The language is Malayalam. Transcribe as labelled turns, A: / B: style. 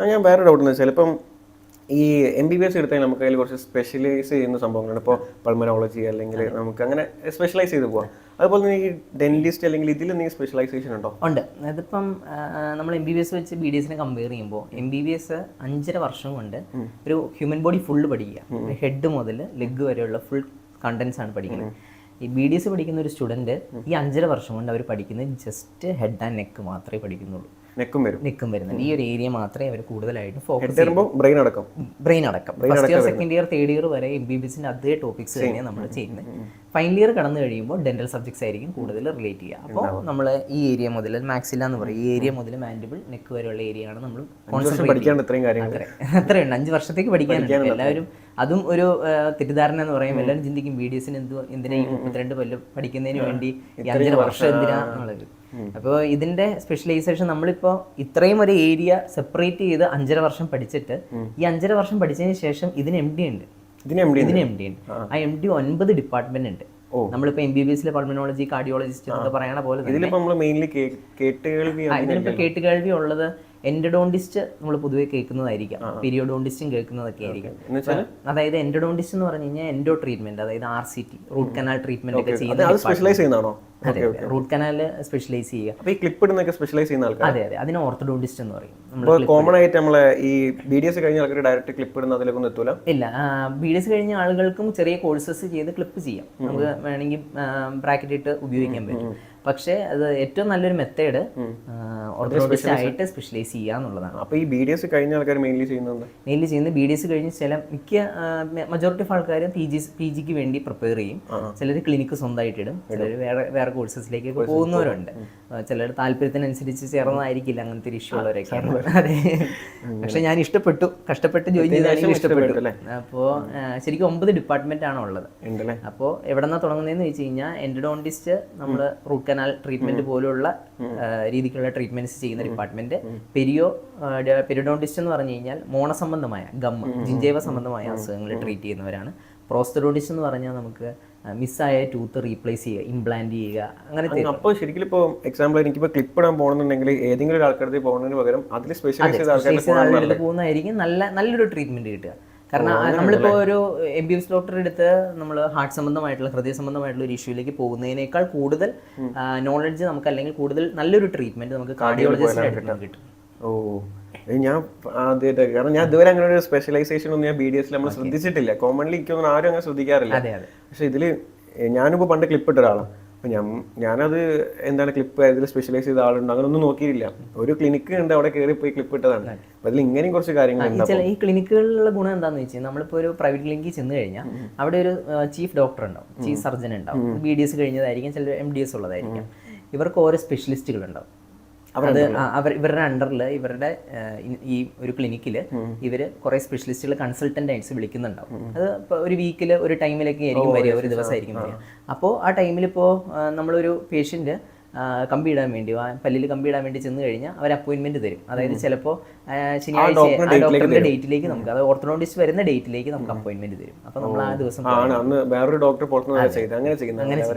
A: ഞാൻ വേറെ ഡൗട്ട് എന്ന് വെച്ചാൽ ഇപ്പം ഈ MBBS എടുത്താൽ നമുക്ക് അതിൽ കുറച്ച് സ്പെഷ്യലൈസ് ചെയ്യുന്ന സംഭവങ്ങളുണ്ട്. ഇപ്പോൾ പൾമനോളജി അല്ലെങ്കിൽ നമുക്ക് അങ്ങനെ സ്പെഷ്യലൈസ് ചെയ്ത് പോകാം. അതുപോലെ തന്നെ ഈ ഡെന്റിസ്റ്റ് അല്ലെങ്കിൽ ഇതിൽ എന്തെങ്കിലും സ്പെഷ്യലൈസേഷൻ ഉണ്ടോ?
B: ഉണ്ട്. അതിപ്പം നമ്മൾ MBBS വെച്ച് BDS കമ്പയർ ചെയ്യുമ്പോൾ MBBS 5.5 വർഷം കൊണ്ട് ഒരു ഹ്യൂമൻ ബോഡി ഫുള്ള് പഠിക്കുക. ഹെഡ് മുതൽ ലെഗ് വരെയുള്ള ഫുൾ കണ്ടൻസ് ആണ് പഠിക്കുന്നത്. ഈ BDS പഠിക്കുന്ന ഒരു സ്റ്റുഡൻറ്റ് ഈ 5.5 വർഷം കൊണ്ട് അവർ പഠിക്കുന്നത് ജസ്റ്റ് ഹെഡ് ആൻഡ് നെക്ക് മാത്രമേ പഠിക്കുന്നുള്ളൂ. നെക്കും വരുന്നുണ്ട്. ഈ ഒരു ഏരിയ മാത്രമേ അവർ കൂടുതലായിട്ട് ഫോക്കസ് ചെയ്യുമ്പോൾ ബ്രെയിൻ അടക്കം first year second year third year വരെ MBBSന്റെ അതേ ടോപ്പിക്സ് തന്നെയാണ് നമ്മൾ ചെയ്യുന്നത്. ഫൈനൽ ഇയർ കടന്നു കഴിയുമ്പോൾ ഡെന്റൽ സബ്ജക്ട്സ് ആയിരിക്കും കൂടുതൽ റിലേറ്റ് ചെയ്യുക. അപ്പോൾ നമ്മൾ ഈ ഏരിയ മുതൽ മാക്സില എന്ന് പറയും, ഈ ഏരിയ മുതൽ മാൻഡിബിൾ നെക്ക് വരെയുള്ള ഏരിയയാണ് നമ്മൾ അത്രയുണ്ട്. 5 വർഷത്തേക്ക് പഠിക്കാനുണ്ട്. എല്ലാവരും അതും ഒരു തെറ്റിദ്ധാരണ എന്ന് പറയും. എല്ലാവരും ചിന്തിക്കും BDSന് എന്തിനാ ഈ 32 കൊല്ലം പഠിക്കുന്നതിന് വേണ്ടി ഈ 5.5 വർഷം എന്തിനാ എന്നുള്ളത്. അപ്പോൾ ഇതിന്റെ സ്പെഷ്യലൈസേഷൻ നമ്മളിപ്പോൾ ഇത്രയും ഒരു ഏരിയ സെപ്പറേറ്റ് ചെയ്ത് 5.5 വർഷം പഠിച്ചിട്ട് ഈ 5.5 വർഷം പഠിച്ചതിന് ശേഷം ഇതിന് MD ഉണ്ട്. ആ MD 9 ഡിപ്പാർട്ട്മെന്റ് ഉണ്ട്. നമ്മളിപ്പോൾ MBBSലെ പൾമനോളജി, കാർഡിയോളജിസ്റ്റ് എന്നൊക്കെ പറയണ പോലെ ഇതിലിപ്പോൾ കേട്ടുകേൾവി ഉള്ളത് എൻഡോഡോണ്ടിസ്റ്റ് നമ്മൾ പൊതുവെ കേൾക്കുന്നതായിരിക്കാം, പീരിയോഡോണ്ടിസ്റ്റും കേൾക്കുന്നതൊക്കെ ആയിരിക്കും. അതായത് എൻഡോഡോണ്ടിസ്റ്റ് എന്ന് പറഞ്ഞു കഴിഞ്ഞാൽ എൻഡോ ട്രീറ്റ്മെന്റ്, അതായത് RCT റൂട്ട് കനാൽ ട്രീറ്റ്മെന്റ് ഒക്കെ ചെയ്യുന്ന. അതെ, റൂട്ട് കനാല് സ്പെഷ്യലൈസ് ചെയ്യുക. അതെ, അതിന് ഓർത്തഡോണ്ടിസ്റ്റ് എന്ന് പറയും.
A: കോമൺ ആയിട്ട് നമ്മളെ ഈ BDS കഴിഞ്ഞ ആൾക്കാർ ഡയറക്റ്റ് ക്ലിപ്പ് ഇടുന്ന അതിലേക്കൊന്നും എത്തൂല.
B: ഇല്ല, BDS കഴിഞ്ഞ ആളുകൾക്കും ചെറിയ കോഴ്സസ് ചെയ്ത് ക്ലിപ്പ് ചെയ്യാം. നമുക്ക് വേണമെങ്കിൽ ബ്രാക്കറ്റ് ഇട്ട് ഉപയോഗിക്കാൻ പറ്റും. പക്ഷേ അത് ഏറ്റവും നല്ലൊരു മെത്തേഡ് ഓർത്തഡോണ്ടിസ്റ്റ് ആയിട്ട് സ്പെഷ്യലൈസ് ചെയ്യുക എന്നുള്ളതാണ്.
A: അപ്പോൾ ഈ BDS കഴിഞ്ഞ ആൾക്കാർ മെയിൻലി ചെയ്യുന്നത്
B: BDS കഴിഞ്ഞ് മജോറിറ്റി ഓഫ് ആൾക്കാർ PGക്ക് വേണ്ടി പ്രിപ്പയർ ചെയ്യും. ചിലർ ക്ലിനിക്ക് സ്വന്തമായിട്ട് ഇടും, ചിലർ വേറെ കോഴ്സസിലേക്കൊക്കെ പോകുന്നവരുണ്ട്. ചിലർ താല്പര്യത്തിനനുസരിച്ച് ചേർന്നതായിരിക്കില്ല അങ്ങനത്തെ ഒരു ഇഷ്യൂ ഉള്ളവരൊക്കെ. അതെ, പക്ഷെ ഞാൻ കഷ്ടപ്പെട്ട് ജോയിൻ ചെയ്താൽ ഇഷ്ടപ്പെട്ടു. അപ്പോൾ ശരിക്കും 9 ഡിപ്പാർട്ട്മെന്റ് ആണ് ഉള്ളത്. അപ്പോൾ എവിടെ നിന്നാണ് തുടങ്ങുന്നതെന്ന് വെച്ച് കഴിഞ്ഞാൽ എൻഡോഡോണ്ടിസ്റ്റ് നമ്മൾ റൂട്ട് കനാൽ ട്രീറ്റ്മെന്റ് പോലുള്ള രീതിക്കുള്ള ട്രീറ്റ്മെന്റ്സ് ചെയ്യുന്ന ഡിപ്പാർട്ട്മെന്റ്. പെരിഡോണ്ടിസ്റ്റ് എന്ന് പറഞ്ഞു കഴിഞ്ഞാൽ മോണസംബന്ധമായ ജിഞ്ചൈവ സംബന്ധമായ അസുഖങ്ങൾ ട്രീറ്റ് ചെയ്യുന്നവരാണ്. പ്രോസ്റ്റഡോണ്ടിസ്റ്റ് എന്ന് പറഞ്ഞാൽ നമുക്ക് മിസ്സായ ടൂത്ത് റീപ്ലേസ് ചെയ്യുക, ഇംപ്ലാന്റ് ചെയ്യുക, അങ്ങനത്തെ.
A: അപ്പോൾ ശരിക്കും ഇപ്പോൾ എക്സാമ്പിൾ എനിക്കിപ്പോൾ ക്ലിപ്പ് ഇടാൻ പോകണമെന്നുണ്ടെങ്കിൽ ഏതെങ്കിലും ഒരു ആൾക്കാർക്ക് പോകുന്നതിന് പകരം അതിൽ സ്പെഷ്യലൈസ്
B: പോകുന്നതായിരിക്കും നല്ലൊരു ട്രീറ്റ്മെന്റ് കിട്ടുക. കാരണം നമ്മളിപ്പോൾ ഒരു MBBS ഡോക്ടർ എടുത്ത് നമ്മൾ ഹാർട്ട് സംബന്ധമായിട്ടുള്ള ഹൃദയ സംബന്ധമായിട്ടുള്ള ഒരു ഇഷ്യൂയിലേക്ക് പോകുന്നതിനേക്കാൾ കൂടുതൽ നോളജ് നമുക്ക്, അല്ലെങ്കിൽ കൂടുതൽ നല്ലൊരു ട്രീറ്റ്മെന്റ് നമുക്ക് കാർഡിയോളജിസ്റ്റിനായിട്ട് കിട്ടും.
A: ഞാൻ ആദ്യമായിട്ട്, കാരണം ഞാൻ ഇതുവരെ അങ്ങനെ ഒരു സ്പെഷ്യലൈസേഷൻ ഒന്നും ഞാൻ BDSൽ നമ്മൾ ശ്രദ്ധിച്ചിട്ടില്ല. കോമൺലി എനിക്കൊന്നും ആരും അങ്ങനെ ശ്രദ്ധിക്കാറില്ല. പക്ഷെ ഇതിൽ ഞാനിപ്പോൾ പണ്ട് ക്ലിപ്പ് ഇട്ട ഒരാളാണ്. അപ്പം ഞാനത് എന്താണ് ക്ലിപ്പ് ഇതിൽ സ്പെഷ്യലൈസ് ചെയ്ത ആളുണ്ട് അങ്ങനെ ഒന്നും നോക്കിയില്ല. ഒരു ക്ലിനിക്ക് ഉണ്ട്, അവിടെ കയറി പോയി ക്ലിപ്പ് ഇട്ടതാണ്. അപ്പം അതിൽ ഇങ്ങനെയും കുറച്ച് കാര്യങ്ങളുണ്ട്.
B: ഈ ക്ലിനിക്കുകളിലുള്ള ഗുണം എന്താണെന്ന് വെച്ചാൽ നമ്മളിപ്പോൾ ഒരു പ്രൈവറ്റ് ക്ലിനിക്കിൽ ചെന്ന് കഴിഞ്ഞാൽ അവിടെ ഒരു ചീഫ് ഡോക്ടർ ഉണ്ടാവും, ചീഫ് സർജൻ ഉണ്ടാവും. BDS കഴിഞ്ഞതായിരിക്കും, ചില MDS ഉള്ളതായിരിക്കും. ഇവർക്ക് ഓരോ സ്പെഷ്യലിസ്റ്റുകൾ ഉണ്ടാവും. ഇവരുടെ അണ്ടറിൽ ഇവരുടെ ഈ ഒരു ക്ലിനിക്കിൽ ഇവർ കുറെ സ്പെഷ്യലിസ്റ്റുകൾ കൺസൾട്ടന്റ് ആയിട്ട് വിളിക്കുന്നുണ്ടാവും. അത് ഇപ്പോൾ ഒരു വീക്കിൽ ഒരു ടൈമിലൊക്കെ ആയിരിക്കും വരിക, ഒരു ദിവസമായിരിക്കും വരിക. അപ്പോൾ ആ ടൈമിലിപ്പോൾ നമ്മളൊരു പേഷ്യന്റ് കമ്പിയിടാൻ വേണ്ടി, പല്ലിൽ കമ്പിയിടാൻ വേണ്ടി ചെന്ന് കഴിഞ്ഞാൽ അവർ അപ്പോയിന്റ്മെന്റ് തരും. അതായത് ചിലപ്പോൾ ശനിയാഴ്ച ഡോക്ടറിന്റെ ഡേറ്റിലേക്ക് നമുക്ക്, അത് ഓർത്തഡോണ്ടിസ്റ്റ് വരുന്ന ഡേറ്റിലേക്ക് നമുക്ക് അപ്പോയിന്റ്മെന്റ് തരും. അപ്പോൾ നമ്മൾ ആ ദിവസം
A: വേറൊരു ഡോക്ടർ അങ്ങനെ